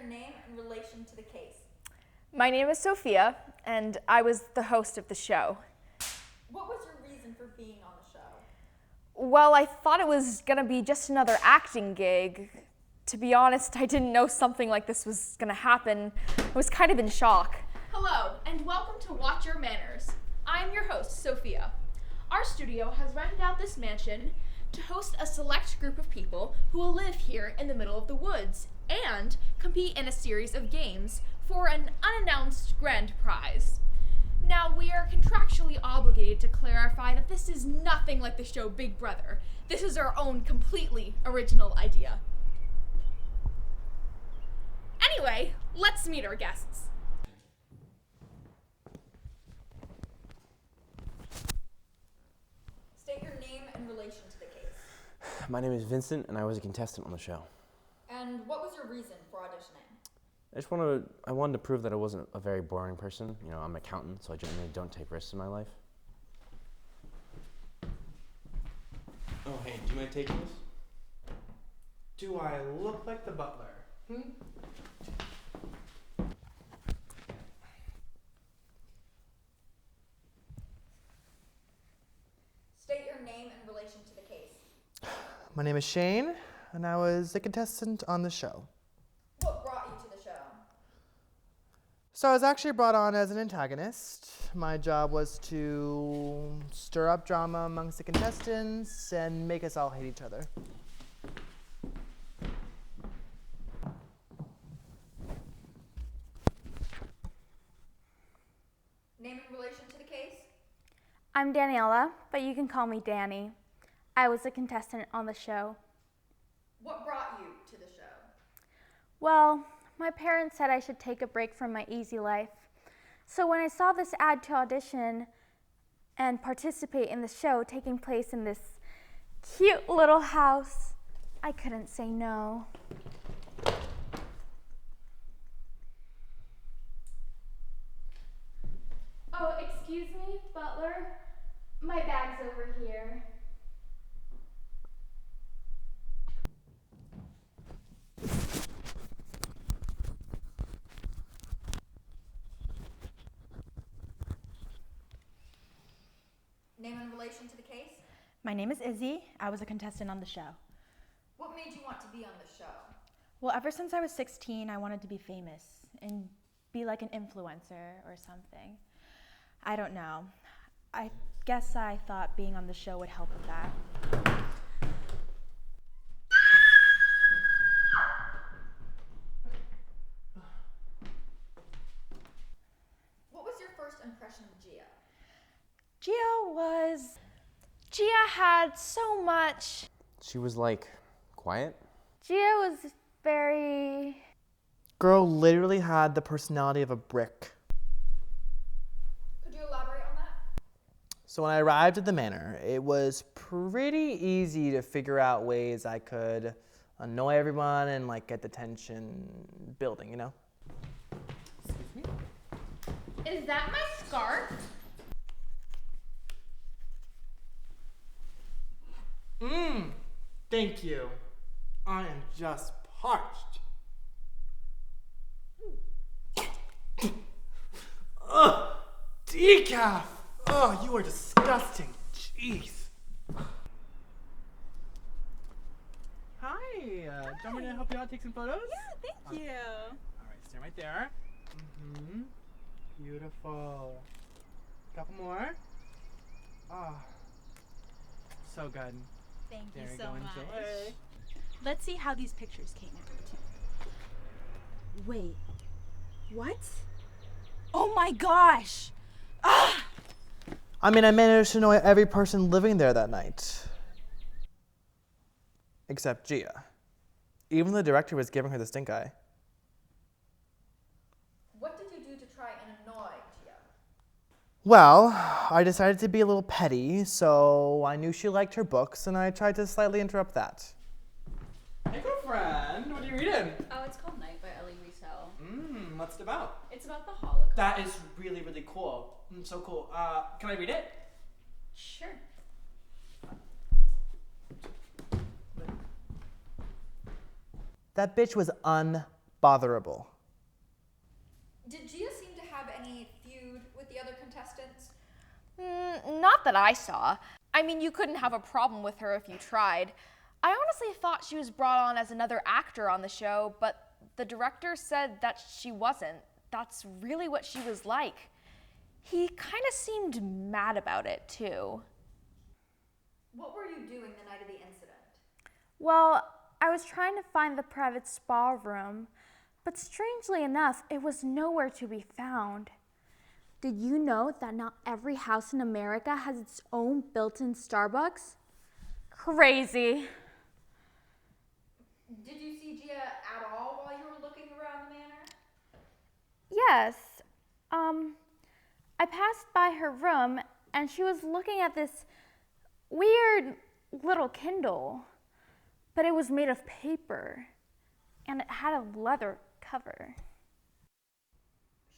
your name and relation to the case. My name is Sophia, and I was the host of the show. What was your reason for being on the show? Well, I thought it was gonna be just another acting gig. To be honest, I didn't know something like this was gonna happen. I was kind of in shock. Hello, and welcome to Watch Your Manners. I'm your host, Sophia. Our studio has rented out this mansion to host a select group of people who will live here in the middle of the woods and compete in a series of games for an unannounced grand prize. Now, we are contractually obligated to clarify that this is nothing like the show Big Brother. This is our own completely original idea. Anyway, let's meet our guests. State your name and relation to the case. My name is Vincent, and I was a contestant on the show. And what was your reason for auditioning? I wanted to prove that I wasn't a very boring person. You know, I'm an accountant, so I generally don't take risks in my life. Oh, hey, do you mind taking this? Do I look like the butler? State your name and relation to the case. My name is Shane, and I was a contestant on the show. What brought you to the show? So I was actually brought on as an antagonist. My job was to stir up drama amongst the contestants and make us all hate each other. Name and relation to the case? I'm Daniela, but you can call me Danny. I was a contestant on the show. What brought you to the show? Well, my parents said I should take a break from my easy life. So when I saw this ad to audition and participate in the show taking place in this cute little house, I couldn't say no. Oh, excuse me, butler. My bag's over here. Name and relation to the case? My name is Izzy. I was a contestant on the show. What made you want to be on the show? Well, ever since I was 16, I wanted to be famous and be like an influencer or something. I don't know. I guess I thought being on the show would help with that. What was your first impression of Gia? Gia had so much. She was like, quiet? Gia was very... Girl literally had the personality of a brick. Could you elaborate on that? So when I arrived at the manor, it was pretty easy to figure out ways I could annoy everyone and like get the tension building, you know? Is that my scarf? Thank you. I am just parched. Ugh, decaf. Oh, you are disgusting. Jeez. Hi. Do you want me to help you out take some photos? Yeah, thank you. All right, stand right there. Beautiful. Couple more. Oh, so good. Thank There you you so go, much. enjoy. Let's see how these pictures came out. Wait, what? Oh my gosh! Ah! I mean, I managed to annoy every person living there that night. Except Gia. Even the director was giving her the stink eye. What did you do to try and annoy Gia? Well, I decided to be a little petty, so I knew she liked her books, and I tried to slightly interrupt that. Hey, girlfriend, what are you reading? Oh, it's called Night by Ellie Wiesel. What's it about? It's about the Holocaust. That is really, really cool. So cool. Can I read it? Sure. That bitch was botherable. Did Gia seem to have any feud with the other contestants? Not that I saw. I mean, you couldn't have a problem with her if you tried. I honestly thought she was brought on as another actor on the show, but the director said that she wasn't. That's really what she was like. He kind of seemed mad about it, too. What were you doing the night of the incident? Well, I was trying to find the private spa room, but strangely enough, it was nowhere to be found. Did you know that not every house in America has its own built-in Starbucks? Crazy. Did you see Gia at all while you were looking around the manor? Yes. I passed by her room and she was looking at this weird little Kindle, but it was made of paper and it had a leather cover.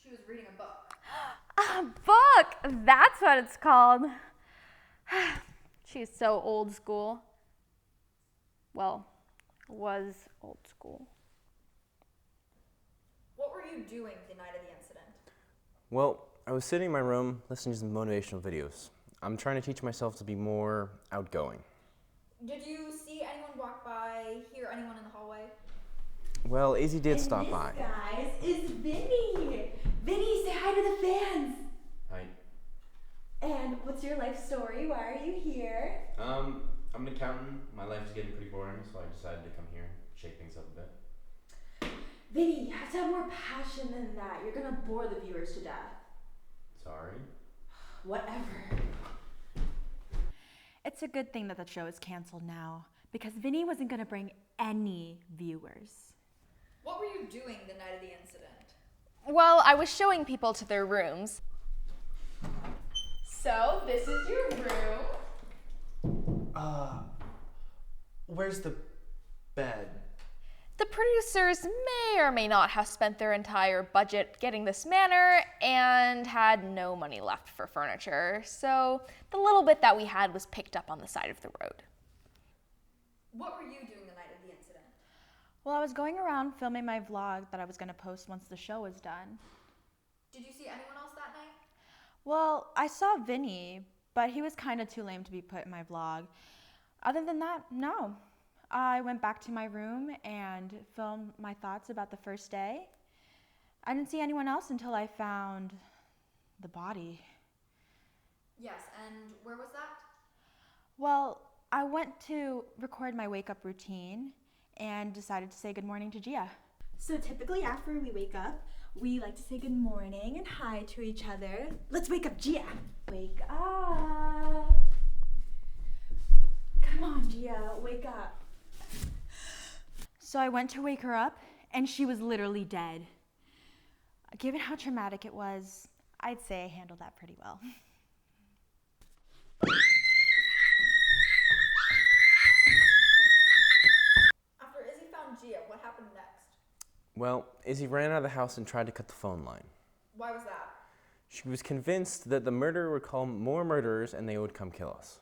She was reading a book. A book! That's what it's called. She's so old school. Well, was old school. What were you doing the night of the incident? Well, I was sitting in my room listening to some motivational videos. I'm trying to teach myself to be more outgoing. Did you see anyone walk by, hear anyone in the hallway? Well, Izzy did stop by. Guys, is Vinny. Vinny, say hi to the fans. Hi. And what's your life story? Why are you here? I'm an accountant. My life is getting pretty boring, so I decided to come here, shake things up a bit. Vinny, you have to have more passion than that. You're gonna bore the viewers to death. Sorry. Whatever. It's a good thing that the show is canceled now, because Vinny wasn't gonna bring any viewers. What were you doing the night of the incident? Well, I was showing people to their rooms. So, this is your room. Where's the bed? The producers may or may not have spent their entire budget getting this manor and had no money left for furniture, so the little bit that we had was picked up on the side of the road. What were you doing the night of the incident? Well, I was going around filming my vlog that I was gonna post once the show was done. Did you see anyone else that night? Well, I saw Vinny, but he was kind of too lame to be put in my vlog. Other than that, no. I went back to my room and filmed my thoughts about the first day. I didn't see anyone else until I found the body. Yes, and where was that? Well, I went to record my wake-up routine and decided to say good morning to Gia. So typically after we wake up, we like to say good morning and hi to each other. Let's wake up Gia. Wake up. Come on, Gia, wake up. So I went to wake her up, and she was literally dead. Given how traumatic it was, I'd say I handled that pretty well. After Izzy found Gia, what happened next? Well, Izzy ran out of the house and tried to cut the phone line. Why was that? She was convinced that the murderer would call more murderers and they would come kill us.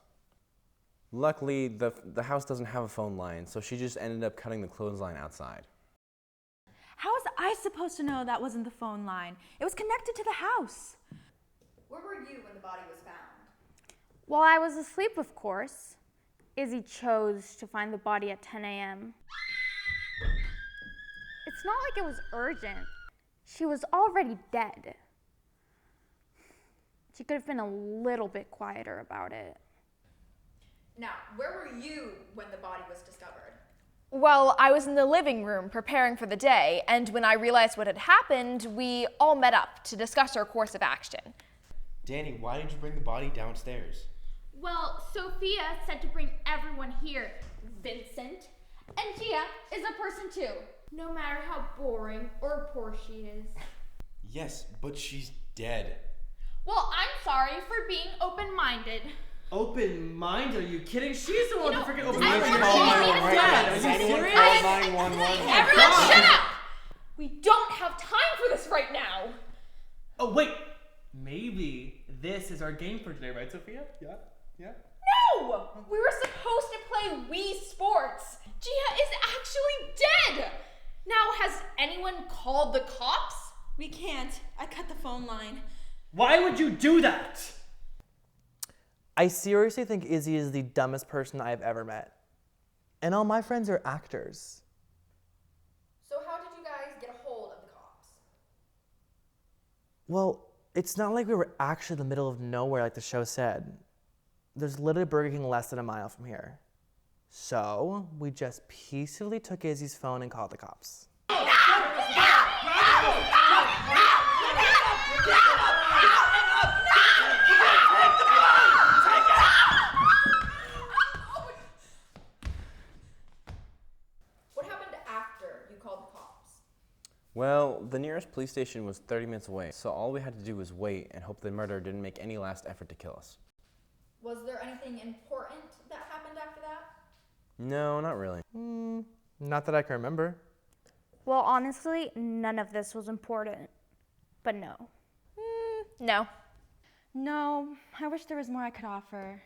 Luckily, the house doesn't have a phone line, so she just ended up cutting the clothesline outside. How was I supposed to know that wasn't the phone line? It was connected to the house. Where were you when the body was found? Well, I was asleep, of course. Izzy chose to find the body at 10 a.m. It's not like it was urgent. She was already dead. She could have been a little bit quieter about it. Now, where were you when the body was discovered? Well, I was in the living room preparing for the day, and when I realized what had happened, we all met up to discuss our course of action. Danny, why did you bring the body downstairs? Well, Sophia said to bring everyone here. Vincent and Gia is a person too, no matter how boring or poor she is. Yes, but she's dead. Well, I'm sorry for being open-minded. Open-minded? Are you kidding? She's the one who freaking I open-minded. want you to Are be you Anyone serious? call 911? Everyone shut up! We don't have time for this right now. Oh, wait. Maybe this is our game for today, right, Sophia? Yeah? Yeah? No! We were supposed to play Wii Sports. Gia is actually dead! Now, has anyone called the cops? We can't. I cut the phone line. Why would you do that? I seriously think Izzy is the dumbest person I've ever met. And all my friends are actors. So how did you guys get a hold of the cops? Well, it's not like we were actually in the middle of nowhere like the show said. There's literally Burger King less than a mile from here. So we just peacefully took Izzy's phone and called the cops. What happened after you called the cops? Well, the nearest police station was 30 minutes away, so all we had to do was wait and hope the murderer didn't make any last effort to kill us. Was there anything important that happened after that? No, not really. Not that I can remember. Well, honestly, none of this was important. But no. No. No, I wish there was more I could offer.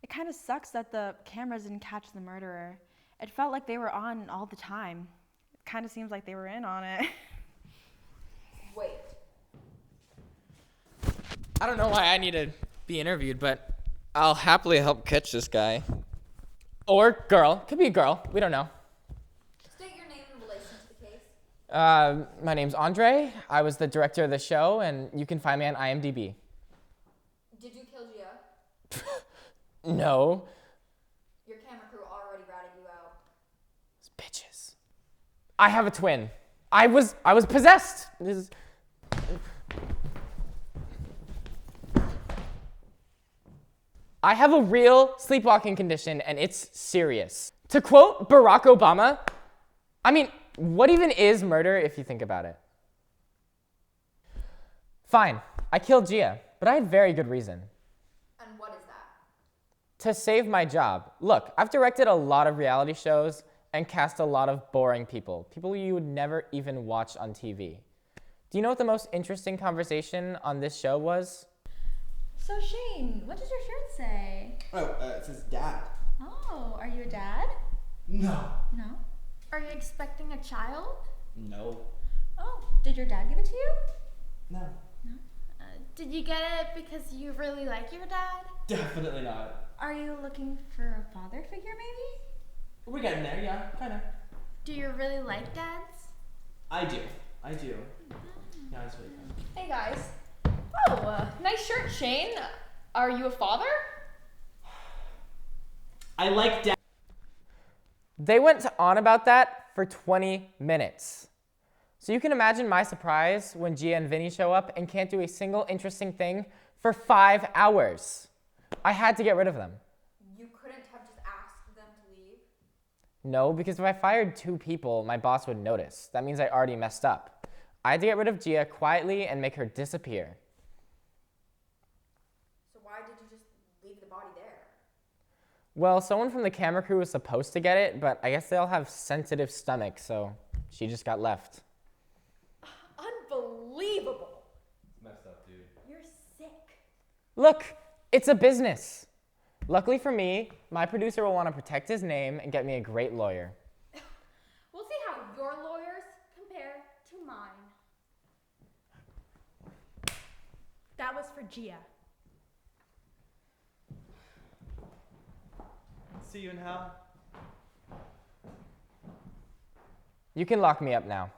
It kind of sucks that the cameras didn't catch the murderer. It felt like they were on all the time. It kind of seems like they were in on it. Wait. I don't know why I need to be interviewed, but I'll happily help catch this guy. Or girl. Could be a girl. We don't know. State your name in relation to the case. My name's Andre. I was the director of the show, and you can find me on IMDb. Did you kill Gia? No. Your camera crew already ratted you out. Bitches. I have a twin. I was possessed. I have a real sleepwalking condition, and it's serious. To quote Barack Obama, I mean, what even is murder if you think about it? Fine, I killed Gia, but I had very good reason. And what is that? To save my job. Look, I've directed a lot of reality shows and cast a lot of boring people you would never even watch on TV. Do you know what the most interesting conversation on this show was? So Shane, what does your shirt say? Oh, it says dad. Oh, are you a dad? No. No. Are you expecting a child? No. Oh, did your dad give it to you? No. Did you get it because you really like your dad? Definitely not. Are you looking for a father figure maybe? We're getting there, yeah, kinda. Do you really like dads? I do. Yeah, it's really fun. Hey guys. Oh, nice shirt, Shane. Are you a father? I like dad. They went on about that for 20 minutes. So you can imagine my surprise when Gia and Vinny show up and can't do a single interesting thing for 5 hours. I had to get rid of them. You couldn't have just asked them to leave? No, because if I fired 2 people, my boss would notice. That means I already messed up. I had to get rid of Gia quietly and make her disappear. So why did you just leave the body there? Well, someone from the camera crew was supposed to get it, but I guess they all have sensitive stomachs, so she just got left. Unbelievable. Messed up, dude. You're sick. Look, it's a business. Luckily for me, my producer will want to protect his name and get me a great lawyer. We'll see how your lawyers compare to mine. That was for Gia. See you in hell. You can lock me up now.